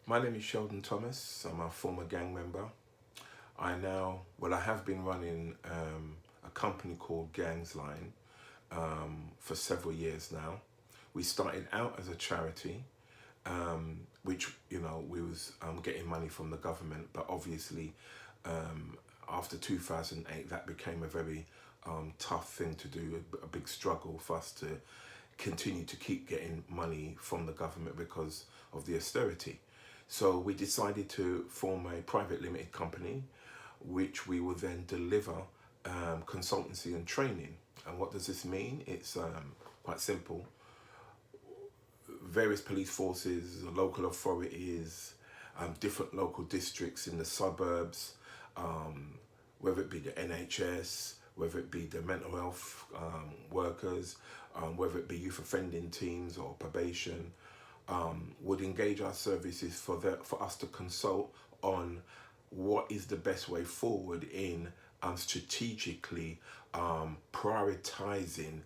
My name is Sheldon Thomas. I'm a former gang member. I have been running a company called Gangs Line for several years now. We started out as a charity, which, we was getting money from the government, but obviously after 2008, that became a very tough thing to do, a big struggle for us to continue to keep getting money from the government because of the austerity. So we decided to form a private limited company, which we will then deliver consultancy and training. And what does this mean? It's quite simple. Various police forces, local authorities, different local districts in the suburbs, whether it be the NHS, whether it be the mental health workers, whether it be youth offending teams or probation, would engage our services for us to consult on what is the best way forward in strategically prioritizing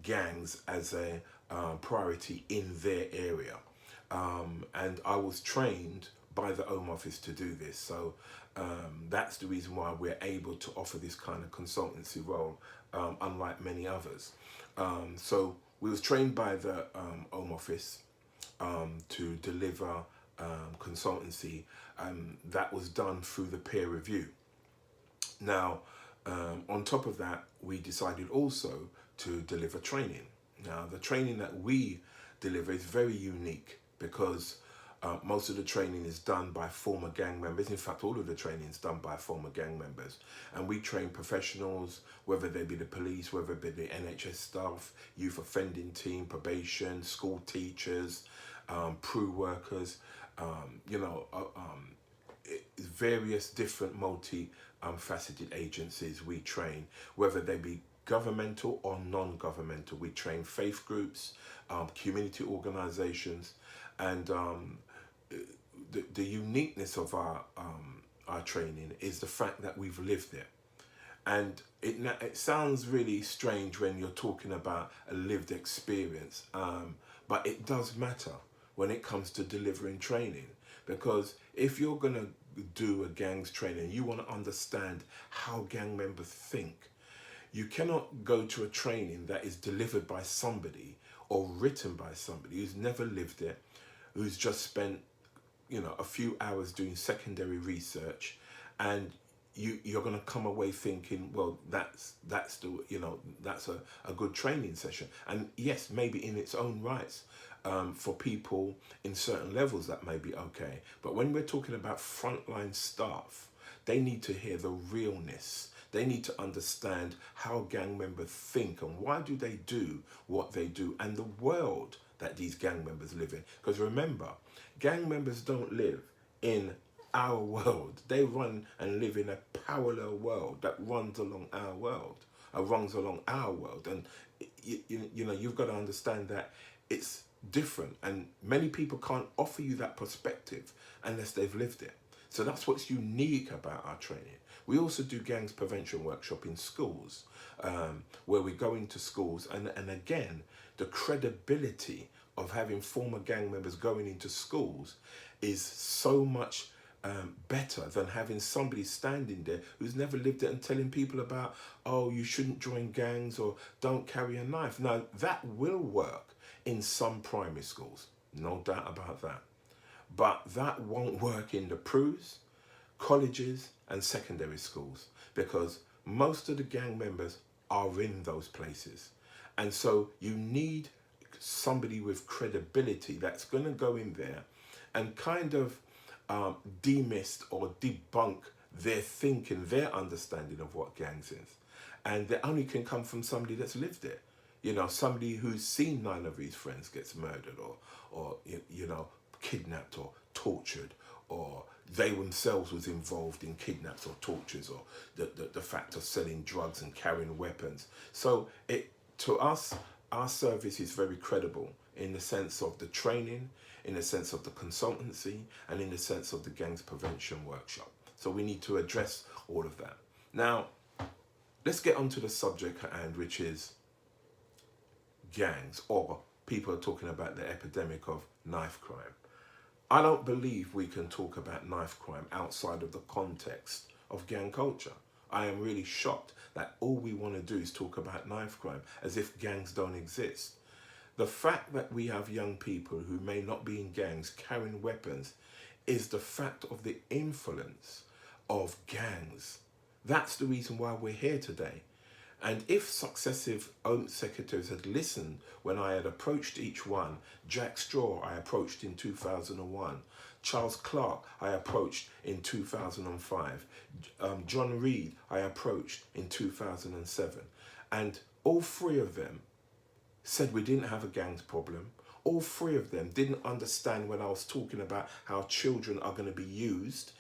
gangs as a priority in their area. And I was trained by the Home Office to do this. So that's the reason why we're able to offer this kind of consultancy role, unlike many others. So we was trained by the Home Office to deliver consultancy, and that was done through the peer review. Now, on top of that, we decided also to deliver training. Now, the training that we deliver is very unique because most of the training is done by former gang members. In fact, all of the training is done by former gang members. And we train professionals, whether they be the police, whether it be the NHS staff, youth offending team, probation, school teachers, PRU workers, various different multi-faceted agencies we train, whether they be governmental or non-governmental. We train faith groups, community organizations, and the uniqueness of our training is the fact that we've lived it. And it sounds really strange when you're talking about a lived experience, but it does matter when it comes to delivering training, because if you're going to do a gangs training, you want to understand how gang members think. You cannot go to a training that is delivered by somebody or written by somebody who's never lived it, who's just spent a few hours doing secondary research, and you're going to come away thinking, well, that's a good training session. And yes, maybe in its own rights, for people in certain levels that may be okay. But when we're talking about frontline staff, they need to hear the realness. They need to understand how gang members think and why do they do what they do, and the world that these gang members live in. Because remember, gang members don't live in our world. They run and live in a parallel world that runs along our world, and you've got to understand that it's different, and many people can't offer you that perspective unless they've lived it. So that's what's unique about our training. We also do gangs prevention workshop in schools, where we go into schools, and again, the credibility of having former gang members going into schools is so much better than having somebody standing there who's never lived it and telling people about, oh, you shouldn't join gangs or don't carry a knife. Now, that will work in some primary schools, no doubt about that. But that won't work in the PRUs, colleges and secondary schools, because most of the gang members are in those places. And so you need somebody with credibility that's going to go in there and kind of demist or debunk their thinking, their understanding of what gangs is. And that only can come from somebody that's lived it. Somebody who's seen 9 of his friends gets murdered or kidnapped or tortured, or they themselves was involved in kidnaps or tortures, or the fact of selling drugs and carrying weapons. So to us, our service is very credible in the sense of the training, in the sense of the consultancy, and in the sense of the gangs prevention workshop. So we need to address all of that. Now, let's get on to the subject at hand, which is gangs, or people are talking about the epidemic of knife crime. I don't believe we can talk about knife crime outside of the context of gang culture. I am really shocked that all we want to do is talk about knife crime as if gangs don't exist. The fact that we have young people who may not be in gangs carrying weapons is the fact of the influence of gangs. That's the reason why we're here today. And if successive Home Secretaries had listened when I had approached each one, Jack Straw I approached in 2001, Charles Clark I approached in 2005, John Reed I approached in 2007, and all three of them said we didn't have a gangs problem. All three of them didn't understand when I was talking about how children are going to be used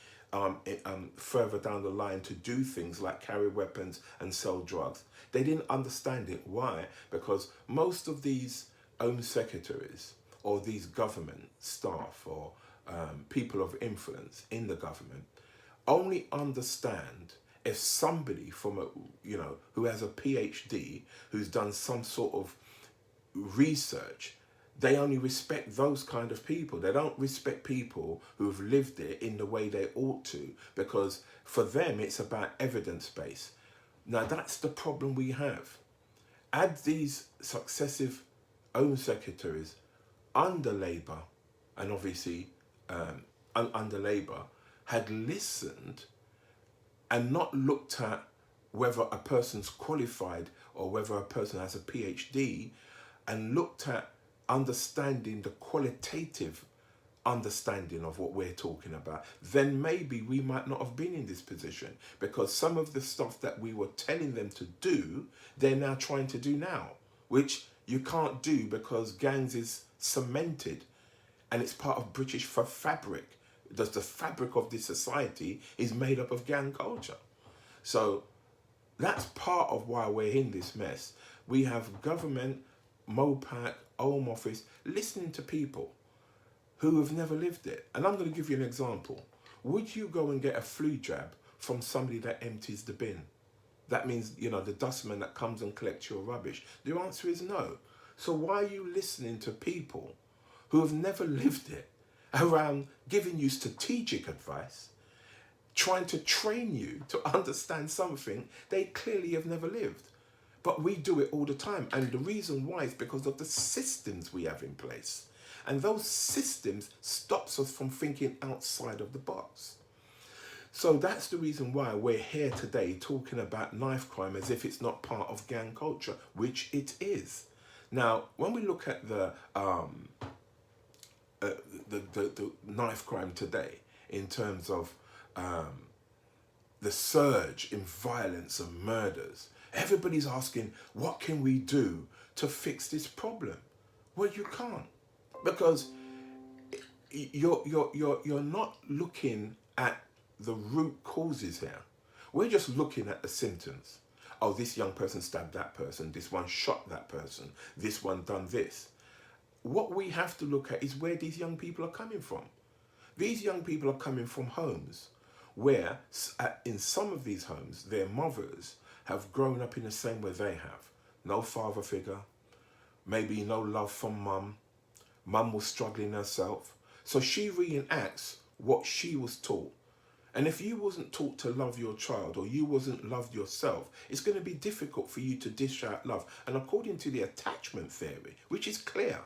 further down the line to do things like carry weapons and sell drugs. They didn't understand it. Why? Because most of these Home Secretaries or these government staff or people of influence in the government only understand if somebody from who has a PhD, who's done some sort of research. They only respect those kind of people. They don't respect people who have lived it in the way they ought to, because for them it's about evidence-based. Now that's the problem we have. Add these successive Home Secretaries under Labour, and obviously under Labour, had listened and not looked at whether a person's qualified or whether a person has a PhD, and looked at understanding the qualitative understanding of what we're talking about, then maybe we might not have been in this position, because some of the stuff that we were telling them to do, they're now trying to do now, which you can't do because gangs is cemented and it's part of British fabric. The fabric of this society is made up of gang culture. So that's part of why we're in this mess. We have government, MOPAC, Home Office, listening to people who have never lived it. And I'm going to give you an example. Would you go and get a flu jab from somebody that empties the bin? That means, the dustman that comes and collects your rubbish. The answer is no. So why are you listening to people who have never lived it around giving you strategic advice, trying to train you to understand something they clearly have never lived? But we do it all the time. And the reason why is because of the systems we have in place. And those systems stops us from thinking outside of the box. So that's the reason why we're here today talking about knife crime as if it's not part of gang culture, which it is. Now, when we look at the knife crime today in terms of the surge in violence and murders, everybody's asking, what can we do to fix this problem? Well, you can't, because you're not looking at the root causes here. We're just looking at the symptoms. Oh, this young person stabbed that person, this one shot that person, this one done this. What we have to look at is where these young people are coming from. These young people are coming from homes where, in some of these homes, their mothers have grown up in the same way they have. No father figure, maybe no love from mum. Mum was struggling herself. So she reenacts what she was taught. And if you wasn't taught to love your child, or you wasn't loved yourself, it's going to be difficult for you to dish out love. And according to the attachment theory, which is clear,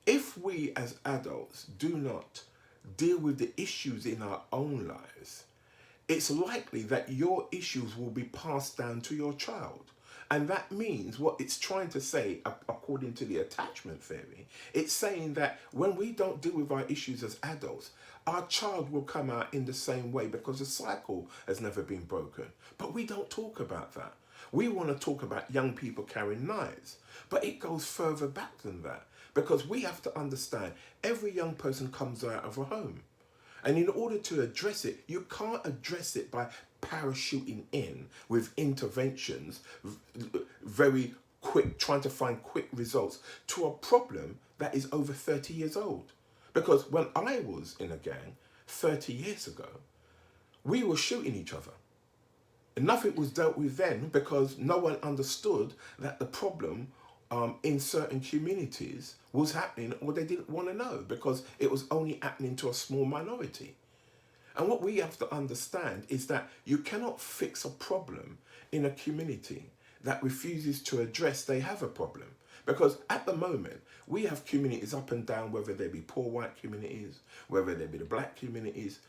if we as adults do not deal with the issues in our own lives, it's likely that your issues will be passed down to your child. And that means what it's trying to say, according to the attachment theory, it's saying that when we don't deal with our issues as adults, our child will come out in the same way, because the cycle has never been broken. But we don't talk about that. We want to talk about young people carrying knives, but it goes further back than that, because we have to understand every young person comes out of a home. And in order to address it, you can't address it by parachuting in with interventions, very quick, trying to find quick results to a problem that is over 30 years old. Because when I was in a gang 30 years ago, we were shooting each other. And nothing was dealt with then, because no one understood that the problem in certain communities was happening, or they didn't want to know because it was only happening to a small minority. And what we have to understand is that you cannot fix a problem in a community that refuses to address they have a problem. Because at the moment, we have communities up and down, whether they be poor white communities, whether they be the black communities.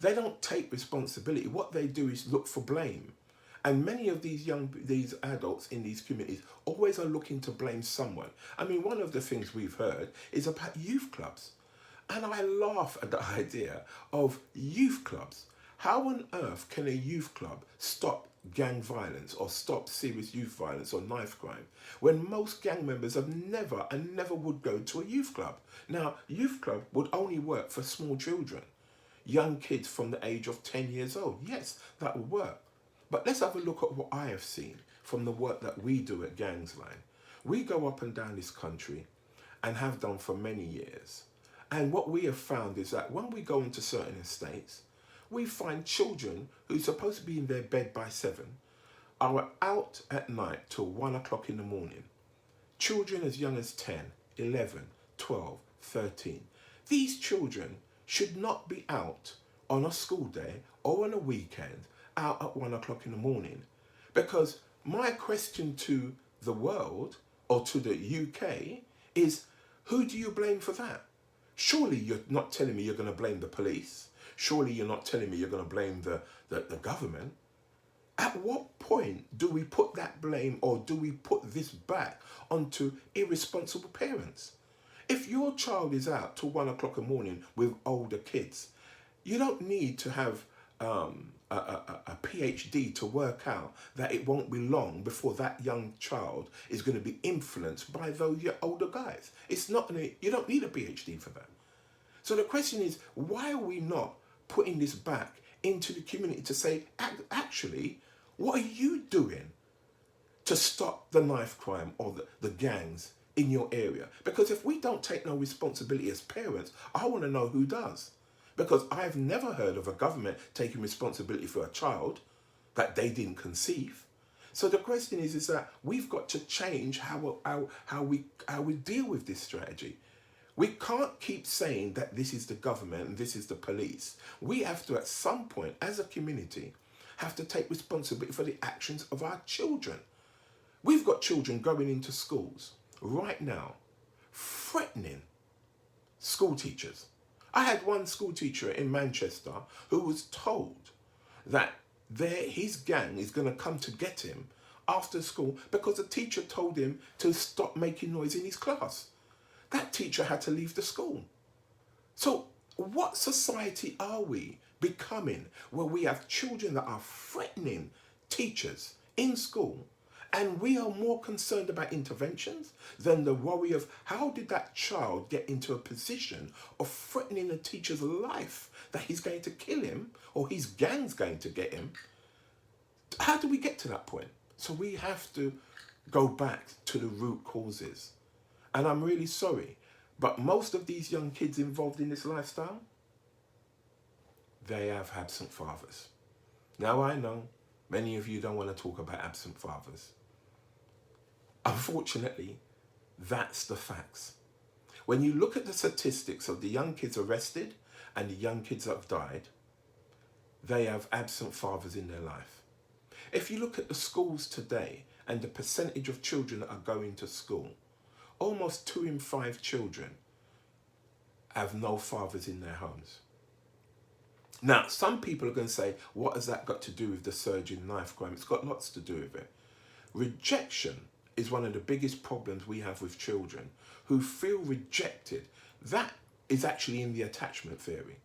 They don't take responsibility. What they do is look for blame. And many of these adults in these communities always are looking to blame someone. I mean, one of the things we've heard is about youth clubs. And I laugh at the idea of youth clubs. How on earth can a youth club stop gang violence or stop serious youth violence or knife crime when most gang members have never and never would go to a youth club? Now, youth club would only work for small children, young kids from the age of 10 years old. Yes, that would work. But let's have a look at what I have seen from the work that we do at Gangsline. We go up and down this country and have done for many years. And what we have found is that when we go into certain estates, we find children who are supposed to be in their bed by 7 are out at night till 1 o'clock in the morning. Children as young as 10, 11, 12, 13. These children should not be out on a school day or on a weekend out at 1 o'clock in the morning. Because my question to the world or to the UK is, who do you blame for that? Surely you're not telling me you're going to blame the police. Surely you're not telling me you're going to blame the government. At what point do we put that blame, or do we put this back onto irresponsible parents? If your child is out till 1 o'clock in the morning with older kids, you don't need to have a PhD to work out that it won't be long before that young child is going to be influenced by those older guys. It's not you don't need a PhD for that. So the question is, why are we not putting this back into the community to say, actually, what are you doing to stop the knife crime or the gangs in your area? Because if we don't take no responsibility as parents, I want to know who does. Because I've never heard of a government taking responsibility for a child that they didn't conceive. So the question is that we've got to change how we deal with this strategy. We can't keep saying that this is the government and this is the police. We have to, at some point, as a community, have to take responsibility for the actions of our children. We've got children going into schools right now, threatening school teachers. I had one school teacher in Manchester who was told that his gang is going to come to get him after school because the teacher told him to stop making noise in his class. That teacher had to leave the school. So what society are we becoming where we have children that are threatening teachers in school, and we are more concerned about interventions than the worry of how did that child get into a position of threatening a teacher's life, that he's going to kill him or his gang's going to get him? How do we get to that point? So we have to go back to the root causes. And I'm really sorry, but most of these young kids involved in this lifestyle, they have absent fathers. Now I know many of you don't want to talk about absent fathers. Unfortunately, that's the facts. When you look at the statistics of the young kids arrested and the young kids that have died, they have absent fathers in their life. If you look at the schools today and the percentage of children that are going to school, almost 2 in 5 children have no fathers in their homes. Now, some people are going to say, what has that got to do with the surge in knife crime? It's got lots to do with it. Rejection is one of the biggest problems we have with children who feel rejected. That is actually in the attachment theory.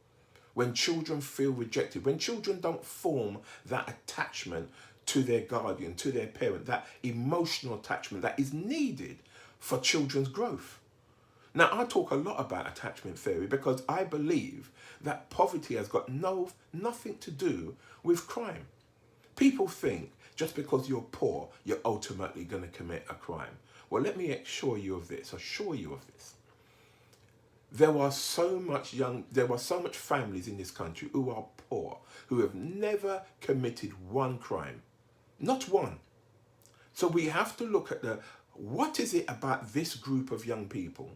When children feel rejected, when children don't form that attachment to their guardian, to their parent, that emotional attachment that is needed for children's growth. Now, I talk a lot about attachment theory because I believe that poverty has got nothing to do with crime. People think just because you're poor, you're ultimately going to commit a crime. Well, let me assure you of this. There are so much families in this country who are poor, who have never committed one crime. Not one. So we have to look at What is it about this group of young people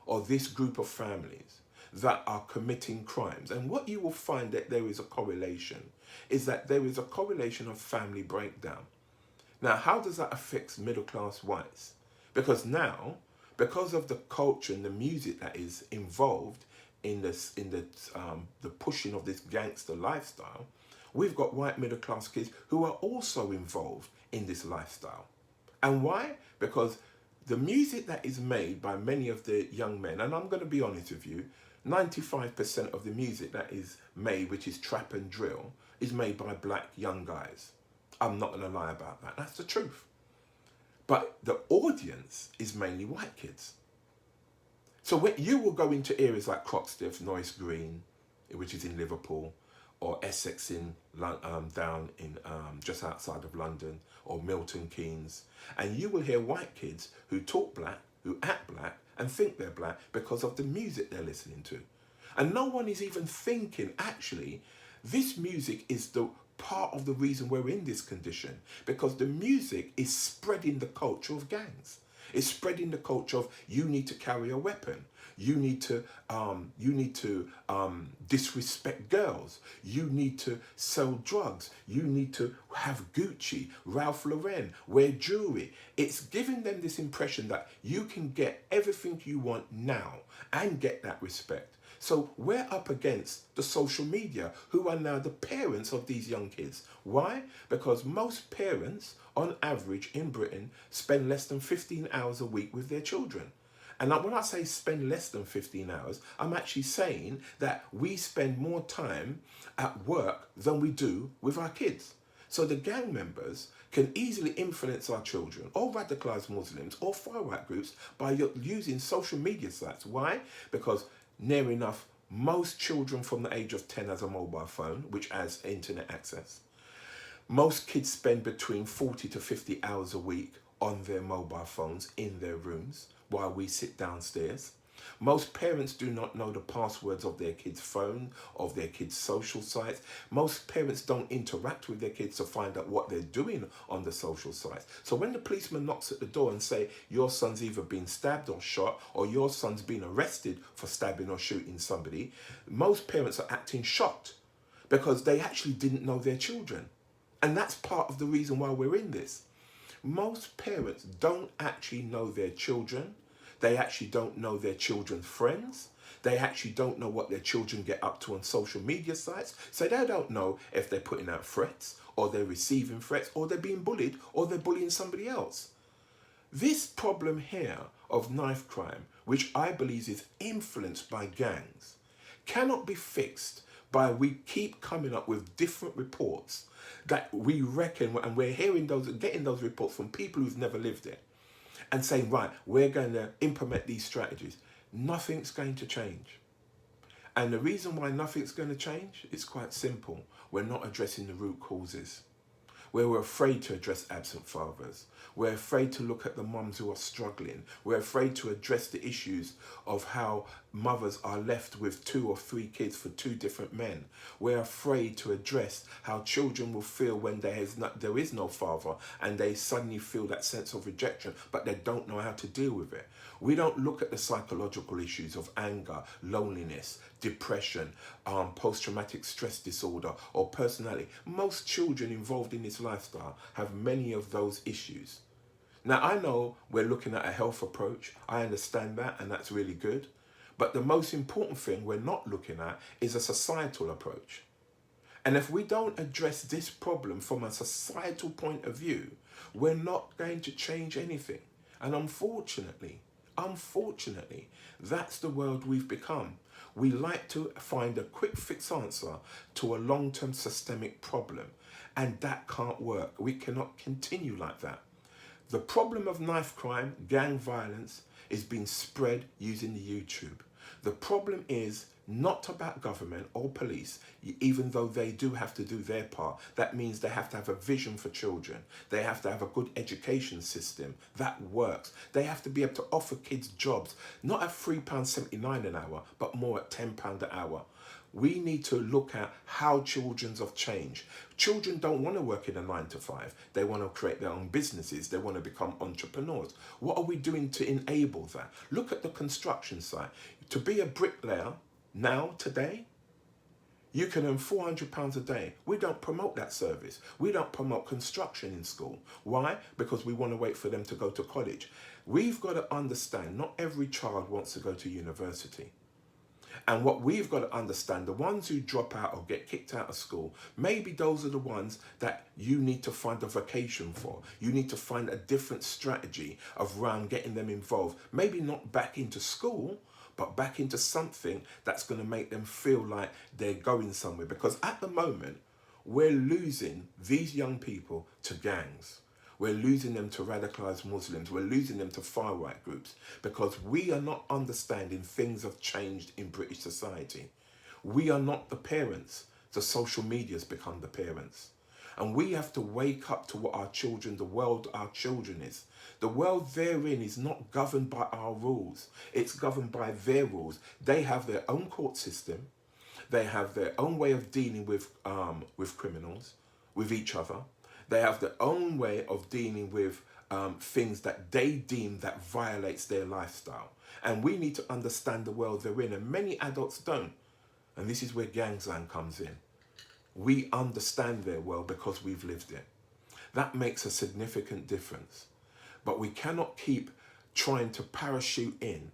or this group of families that are committing crimes? And what you will find that there is a correlation is that there is a correlation of family breakdown. Now, how does that affect middle class whites? Because now, because of the culture and the music that is involved in this, in the pushing of this gangster lifestyle, we've got white middle class kids who are also involved in this lifestyle. And why? Because the music that is made by many of the young men, and I'm going to be honest with you, 95% of the music that is made, which is trap and drill, is made by black young guys. I'm not going to lie about that. That's the truth. But the audience is mainly white kids. So when you will go into areas like Croxteth, Norris Green, which is in Liverpool, or Essex in down in just outside of London, or Milton Keynes, and you will hear white kids who talk black, who act black, and think they're black because of the music they're listening to. And no one is even thinking, actually, this music is the part of the reason we're in this condition, because the music is spreading the culture of gangs. It's spreading the culture of you need to carry a weapon. You need to disrespect girls. You need to sell drugs. You need to have Gucci, Ralph Lauren, wear jewelry. It's giving them this impression that you can get everything you want now and get that respect. So we're up against the social media, who are now the parents of these young kids. Why? Because most parents, on average in Britain, spend less than 15 hours a week with their children. And when I say spend less than 15 hours, I'm actually saying that we spend more time at work than we do with our kids. So the gang members can easily influence our children, or radicalize Muslims, or far-right groups by using social media sites. Why? Because near enough, most children from the age of 10 has a mobile phone, which has internet access. Most kids spend between 40 to 50 hours a week on their mobile phones in their rooms while we sit downstairs. Most parents do not know the passwords of their kids' phone, of their kids' social sites. Most parents don't interact with their kids to find out what they're doing on the social sites. So when the policeman knocks at the door and say, your son's either been stabbed or shot, or your son's been arrested for stabbing or shooting somebody, most parents are acting shocked because they actually didn't know their children. And that's part of the reason why we're in this. Most parents don't actually know their children. They actually don't know their children's friends. They actually don't know what their children get up to on social media sites. So they don't know if they're putting out threats, or they're receiving threats, or they're being bullied, or they're bullying somebody else. This problem here of knife crime, which I believe is influenced by gangs, cannot be fixed by we keep coming up with different reports that we reckon, and we're hearing those, getting those reports from people who've never lived it, and saying, right, we're going to implement these strategies. Nothing's going to change. And the reason why nothing's going to change is quite simple. We're not addressing the root causes. We're afraid to address absent fathers. We're afraid to look at the mums who are struggling. We're afraid to address the issues of how mothers are left with 2 or 3 kids for 2 different men. We're afraid to address how children will feel when there is no father, and they suddenly feel that sense of rejection, but they don't know how to deal with it. We don't look at the psychological issues of anger, loneliness, depression, post-traumatic stress disorder, or personality. Most children involved in this lifestyle have many of those issues. Now, I know we're looking at a health approach. I understand that, and that's really good. But the most important thing we're not looking at is a societal approach. And if we don't address this problem from a societal point of view, we're not going to change anything. And unfortunately, that's the world we've become. We like to find a quick fix answer to a long-term systemic problem, and that can't work. We cannot continue like that. The problem of knife crime, gang violence, is being spread using the YouTube. The problem is not about government or police, even though they do have to do their part. That means they have to have a vision for children. They have to have a good education system that works. They have to be able to offer kids jobs, not at £3.79 an hour, but more at £10 an hour. We need to look at how children's have changed. Children don't want to work in a 9 to 5. They want to create their own businesses. They want to become entrepreneurs. What are we doing to enable that? Look at the construction site. To be a bricklayer now, today, you can earn £400 a day. We don't promote that service. We don't promote construction in school. Why? Because we want to wait for them to go to college. We've got to understand not every child wants to go to university. And what we've got to understand, the ones who drop out or get kicked out of school, maybe those are the ones that you need to find a vocation for. You need to find a different strategy around getting them involved. Maybe not back into school, but back into something that's going to make them feel like they're going somewhere. Because at the moment, we're losing these young people to gangs. We're losing them to radicalized Muslims. We're losing them to far-right groups because we are not understanding things have changed in British society. We are not the parents. The social media's become the parents. And we have to wake up to what our children, the world our children is. The world they're in is not governed by our rules. It's governed by their rules. They have their own court system. They have their own way of dealing with criminals, with each other. They have their own way of dealing with things that they deem that violates their lifestyle. And we need to understand the world they're in. And many adults don't. And this is where Gangland comes in. We understand their world because we've lived it. That makes a significant difference. But we cannot keep trying to parachute in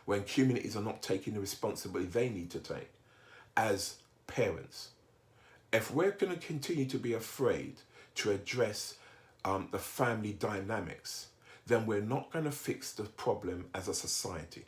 when communities are not taking the responsibility they need to take as parents. If we're going to continue to be afraid to address the family dynamics, then we're not going to fix the problem as a society.